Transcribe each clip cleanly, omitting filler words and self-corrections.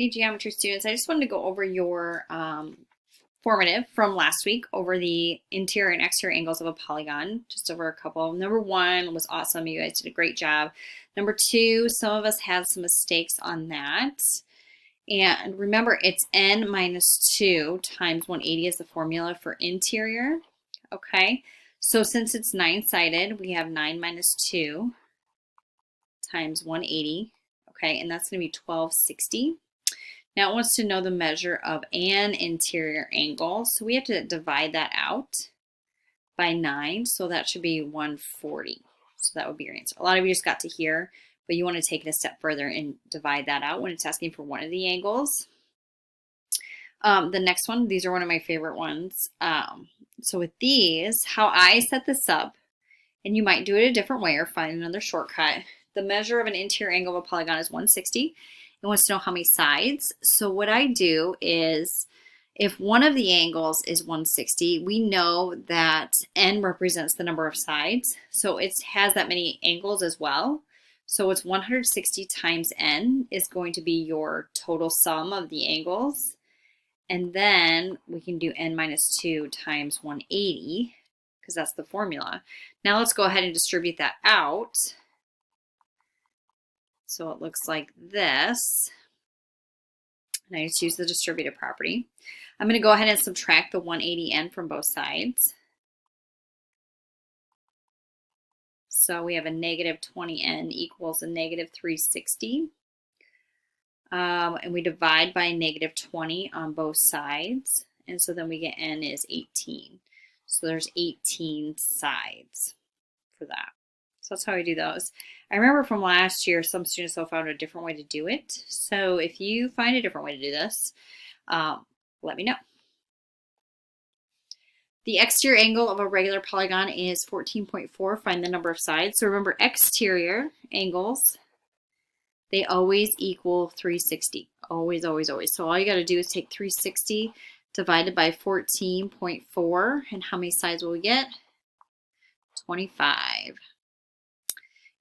Hey, geometry students, I just wanted to go over your formative from last week over the interior and exterior angles of a polygon, just over a couple. Number one was awesome. You guys did a great job. Number two, some of us had some mistakes on that. And remember, it's n minus 2 times 180 is the formula for interior. Okay, so since it's 9-sided, we have 9 minus 2 times 180. Okay, and that's going to be 1260. Now it wants to know the measure of an interior angle. So we have to divide that out by 9. So that should be 140. So that would be your answer. A lot of you just got to here, but you want to take it a step further and divide that out when it's asking for one of the angles. The next one, these are one of my favorite ones. So with these, how I set this up, and you might do it a different way or find another shortcut. The measure of an interior angle of a polygon is 160. It wants to know how many sides. So what I do is, if one of the angles is 160, we know that n represents the number of sides. So it has that many angles as well. So it's 160 times n is going to be your total sum of the angles. And then we can do n minus 2 times 180, because that's the formula. Now let's go ahead and distribute that out. So it looks like this. And I just use the distributive property. I'm going to go ahead and subtract the 180n from both sides. So we have a negative 20n equals a negative 360. And we divide by negative 20 on both sides. And so then we get n is 18. So there's 18 sides for that. So that's how I do those. I remember from last year, some students have found a different way to do it. So if you find a different way to do this, let me know. The exterior angle of a regular polygon is 14.4. Find the number of sides. So remember, exterior angles, they always equal 360. Always, always, always. So all you got to do is take 360 divided by 14.4. And how many sides will we get? 25.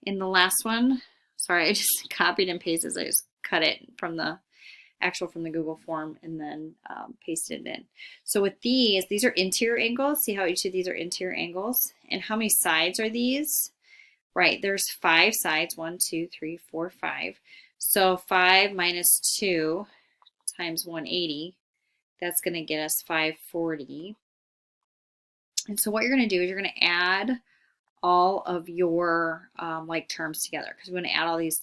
In the last one, sorry, I just copied and pasted. I just cut it from the Google form and then pasted it in. So with these are interior angles. See how each of these are interior angles? And how many sides are these? Right, there's 5 sides. 1, 2, 3, 4, 5. So 5 minus 2 times 180, that's going to get us 540. And so what you're going to do is you're going to add all of your like terms together, because we want to add all these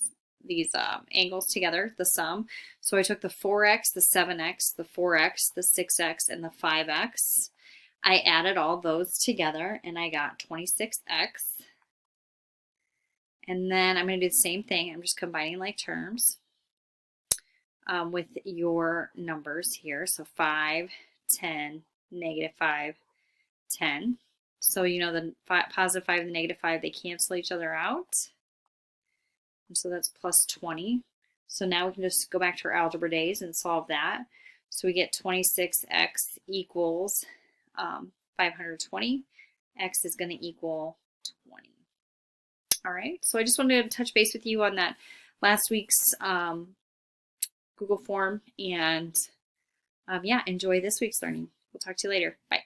angles together, the sum. So I took the 4x, the 7x, the 4x, the 6x, and the 5x. I added all those together and I got 26x. And then I'm going to do the same thing. I'm just combining like terms with your numbers here. So 5, 10, negative 5, 10. So you know the positive 5 and the negative 5, they cancel each other out. And so that's plus 20. So now we can just go back to our algebra days and solve that. So we get 26x equals 520. X is going to equal 20. All right, so I just wanted to touch base with you on that last week's Google form. And yeah, enjoy this week's learning. We'll talk to you later. Bye.